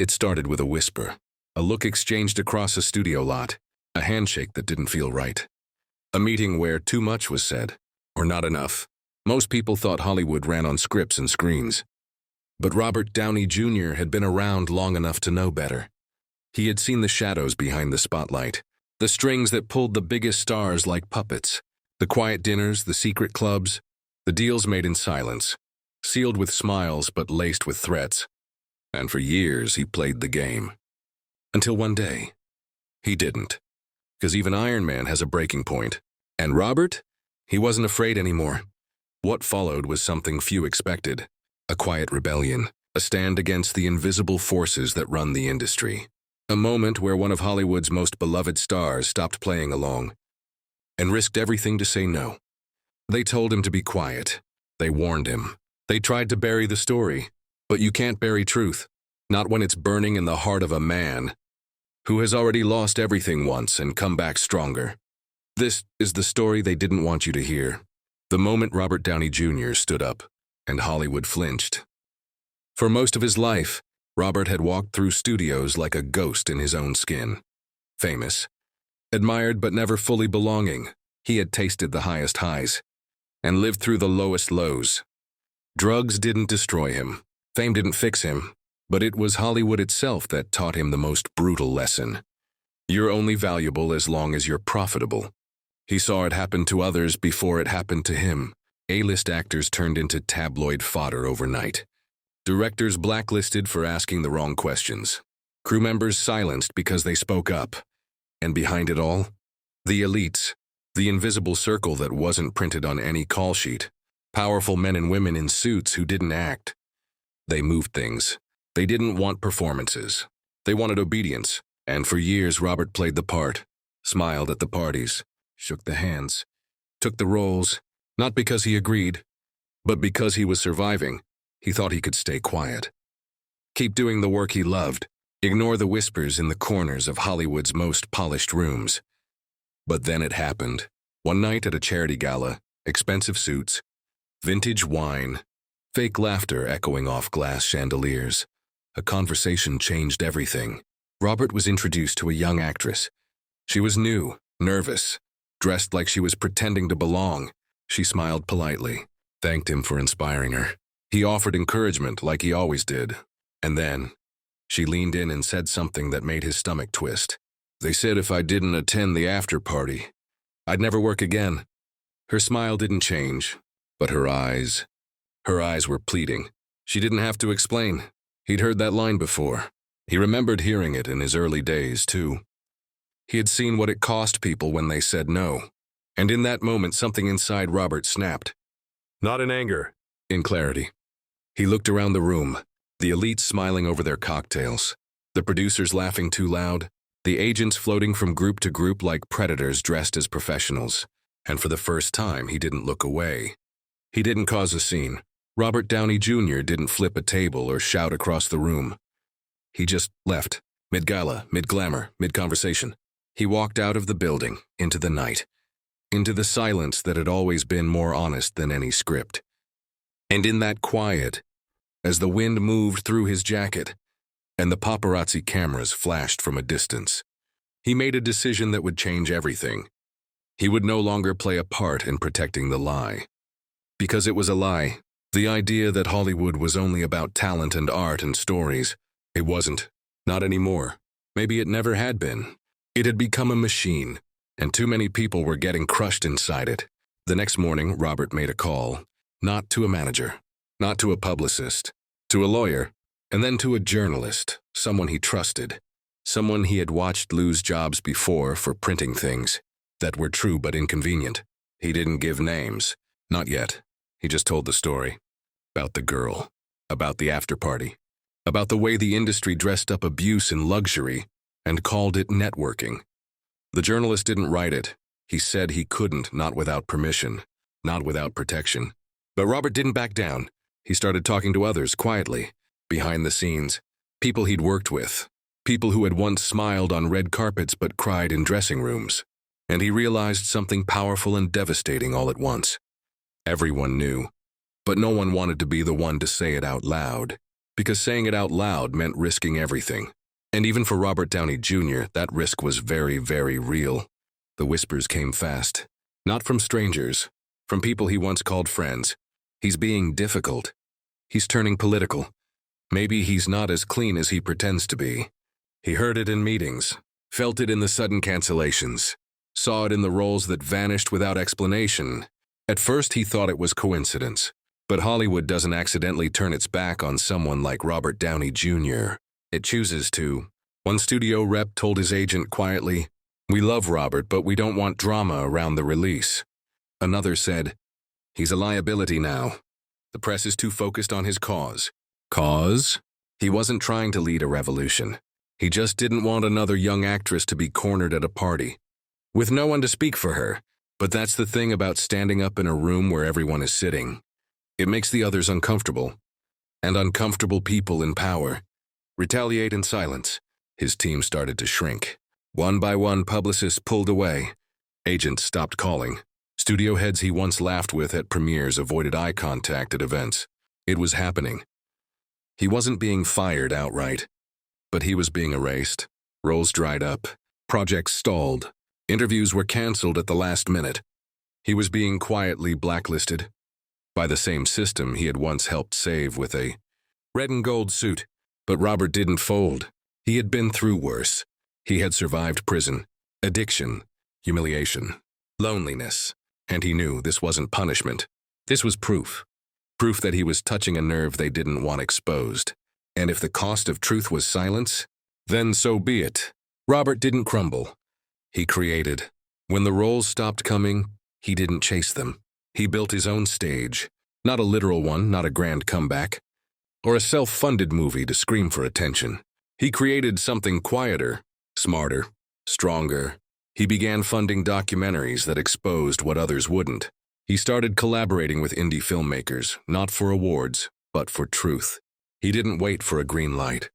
It started with a whisper, a look exchanged across a studio lot, a handshake that didn't feel right. A meeting where too much was said, or not enough. Most people thought Hollywood ran on scripts and screens. But Robert Downey Jr. had been around long enough to know better. He had seen the shadows behind the spotlight, the strings that pulled the biggest stars like puppets, the quiet dinners, the secret clubs, the deals made in silence, sealed with smiles but laced with threats. And for years he played the game. Until one day, he didn't. Because even Iron Man has a breaking point. And Robert? He wasn't afraid anymore. What followed was something few expected. A quiet rebellion, a stand against the invisible forces that run the industry. A moment where one of Hollywood's most beloved stars stopped playing along and risked everything to say no. They told him to be quiet. They warned him. They tried to bury the story. But you can't bury truth, not when it's burning in the heart of a man who has already lost everything once and come back stronger. This is the story they didn't want you to hear. The moment Robert Downey Jr. stood up, and Hollywood flinched. For most of his life, Robert had walked through studios like a ghost in his own skin. Famous, admired but never fully belonging, he had tasted the highest highs and lived through the lowest lows. Drugs didn't destroy him. Fame didn't fix him, but it was Hollywood itself that taught him the most brutal lesson. You're only valuable as long as you're profitable. He saw it happen to others before it happened to him. A-list actors turned into tabloid fodder overnight. Directors blacklisted for asking the wrong questions. Crew members silenced because they spoke up. And behind it all, the elites, the invisible circle that wasn't printed on any call sheet. Powerful men and women in suits who didn't act. They moved things. They didn't want performances. They wanted obedience. And for years, Robert played the part, smiled at the parties, shook the hands, took the roles, not because he agreed, but because he was surviving. He thought he could stay quiet. Keep doing the work he loved, ignore the whispers in the corners of Hollywood's most polished rooms. But then it happened. One night at a charity gala, expensive suits, vintage wine, fake laughter echoing off glass chandeliers. A conversation changed everything. Robert was introduced to a young actress. She was new, nervous, dressed like she was pretending to belong. She smiled politely, thanked him for inspiring her. He offered encouragement like he always did. And then, she leaned in and said something that made his stomach twist. They said if I didn't attend the after party, I'd never work again. Her smile didn't change, but her eyes were pleading. She didn't have to explain. He'd heard that line before. He remembered hearing it in his early days, too. He had seen what it cost people when they said no. And in that moment, something inside Robert snapped. Not in anger, in clarity. He looked around the room, the elites smiling over their cocktails, the producers laughing too loud, the agents floating from group to group like predators dressed as professionals. And for the first time, he didn't look away. He didn't cause a scene. Robert Downey Jr. didn't flip a table or shout across the room. He just left, mid-gala, mid-glamour, mid-conversation. He walked out of the building, into the night, into the silence that had always been more honest than any script. And in that quiet, as the wind moved through his jacket and the paparazzi cameras flashed from a distance, he made a decision that would change everything. He would no longer play a part in protecting the lie. Because it was a lie. The idea that Hollywood was only about talent and art and stories. It wasn't. Not anymore. Maybe it never had been. It had become a machine, and too many people were getting crushed inside it. The next morning, Robert made a call. Not to a manager, not to a publicist, to a lawyer, and then to a journalist, someone he trusted, someone he had watched lose jobs before for printing things that were true but inconvenient. He didn't give names. Not yet. He just told the story. About the girl. About the after party. About the way the industry dressed up abuse in luxury and called it networking. The journalist didn't write it. He said he couldn't, not without permission, not without protection. But Robert didn't back down. He started talking to others quietly, behind the scenes, people he'd worked with, people who had once smiled on red carpets but cried in dressing rooms. And he realized something powerful and devastating all at once. Everyone knew, but no one wanted to be the one to say it out loud. because saying it out loud meant risking everything. And even for Robert Downey Jr., that risk was very, very real. The whispers came fast. Not from strangers, from people he once called friends. He's being difficult. He's turning political. Maybe he's not as clean as he pretends to be. He heard it in meetings, felt it in the sudden cancellations, saw it in the roles that vanished without explanation. At first he thought it was coincidence, but Hollywood doesn't accidentally turn its back on someone like Robert Downey Jr. It chooses to. One studio rep told his agent quietly, "We love Robert, but we don't want drama around the release." Another said, "He's a liability now. The press is too focused on his cause." Cause? He wasn't trying to lead a revolution. He just didn't want another young actress to be cornered at a party, with no one to speak for her. But that's the thing about standing up in a room where everyone is sitting. It makes the others uncomfortable. And uncomfortable people in power retaliate in silence. His team started to shrink. One by one, publicists pulled away. Agents stopped calling. Studio heads he once laughed with at premieres avoided eye contact at events. It was happening. He wasn't being fired outright, but he was being erased. Roles dried up. Projects stalled. Interviews were canceled at the last minute. He was being quietly blacklisted by the same system he had once helped save with a red and gold suit. But Robert didn't fold. He had been through worse. He had survived prison, addiction, humiliation, loneliness. And he knew this wasn't punishment. This was proof. Proof that he was touching a nerve they didn't want exposed. And if the cost of truth was silence, then so be it. Robert didn't crumble. He created. When the roles stopped coming, he didn't chase them. He built his own stage. Not a literal one, not a grand comeback, or a self-funded movie to scream for attention. He created something quieter, smarter, stronger. He began funding documentaries that exposed what others wouldn't. He started collaborating with indie filmmakers, not for awards, but for truth. He didn't wait for a green light.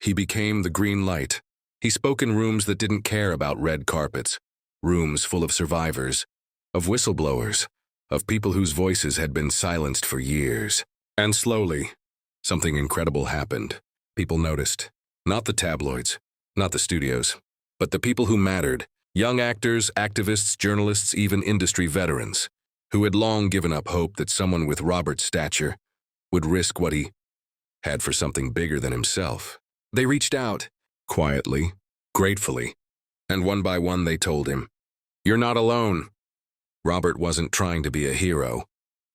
He became the green light. He spoke in rooms that didn't care about red carpets, rooms full of survivors, of whistleblowers, of people whose voices had been silenced for years. And slowly, something incredible happened. People noticed. Not the tabloids, not the studios, but the people who mattered. Young actors, activists, journalists, even industry veterans, who had long given up hope that someone with Robert's stature would risk what he had for something bigger than himself. They reached out, quietly, gratefully, and one by one they told him, "You're not alone." Robert wasn't trying to be a hero.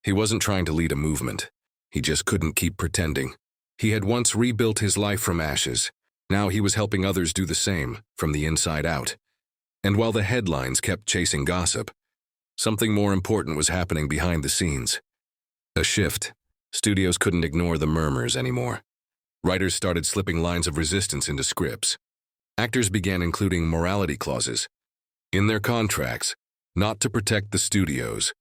He wasn't trying to lead a movement. He just couldn't keep pretending. He had once rebuilt his life from ashes. Now he was helping others do the same, from the inside out. And while the headlines kept chasing gossip, something more important was happening behind the scenes. A shift. Studios couldn't ignore the murmurs anymore. Writers started slipping lines of resistance into scripts. Actors began including morality clauses in their contracts, not to protect the studios,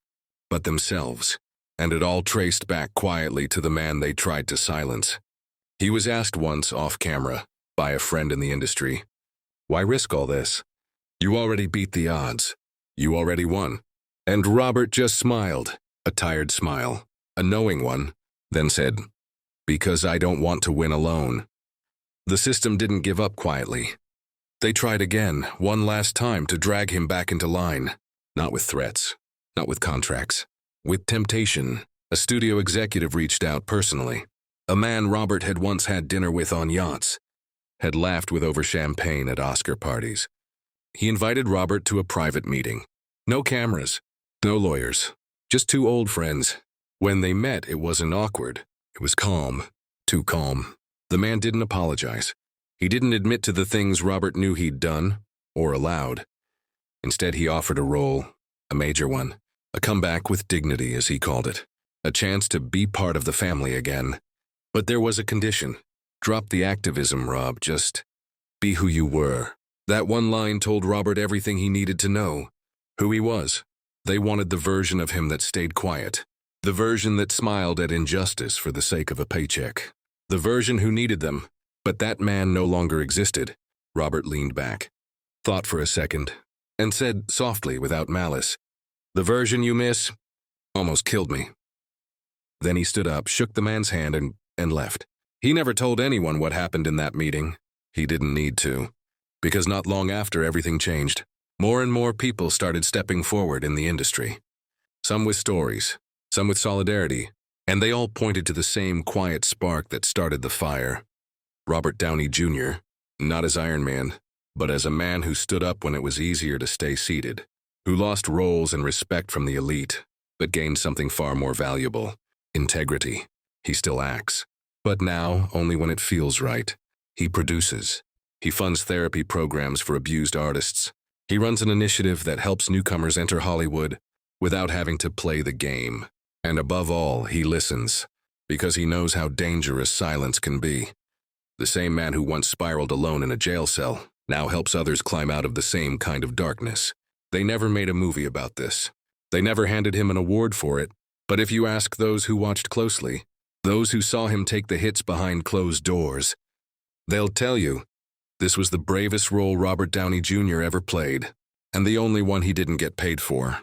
but themselves. And it all traced back quietly to the man they tried to silence. He was asked once off camera by a friend in the industry, "Why risk all this? You already beat the odds. You already won." And Robert just smiled, a tired smile, a knowing one, then said, "Because I don't want to win alone." The system didn't give up quietly. They tried again, one last time, to drag him back into line. Not with threats, not with contracts, with temptation. A studio executive reached out personally. A man Robert had once had dinner with on yachts, had laughed with over champagne at Oscar parties. He invited Robert to a private meeting. No cameras, no lawyers, just two old friends. When they met, it wasn't awkward. It was calm, too calm. The man didn't apologize. He didn't admit to the things Robert knew he'd done, or allowed. Instead, he offered a role, a major one, a comeback with dignity, as he called it, a chance to be part of the family again. But there was a condition. Drop the activism, Rob, just be who you were. That one line told Robert everything he needed to know. Who he was. They wanted the version of him that stayed quiet. The version that smiled at injustice for the sake of a paycheck. The version who needed them. But that man no longer existed. Robert leaned back, thought for a second, and said softly, without malice, "The version you miss almost killed me." Then he stood up, shook the man's hand, and left. He never told anyone what happened in that meeting. He didn't need to, because not long after everything changed. More and more people started stepping forward in the industry. Some with stories, some with solidarity, and they all pointed to the same quiet spark that started the fire. Robert Downey Jr., not as Iron Man, but as a man who stood up when it was easier to stay seated, who lost roles and respect from the elite, but gained something far more valuable: integrity. He still acts, but now only when it feels right. He produces. He funds therapy programs for abused artists. He runs an initiative that helps newcomers enter Hollywood without having to play the game. And above all, he listens, because he knows how dangerous silence can be. The same man who once spiraled alone in a jail cell now helps others climb out of the same kind of darkness. They never made a movie about this. They never handed him an award for it. But if you ask those who watched closely, those who saw him take the hits behind closed doors, they'll tell you this was the bravest role Robert Downey Jr. ever played, and the only one he didn't get paid for.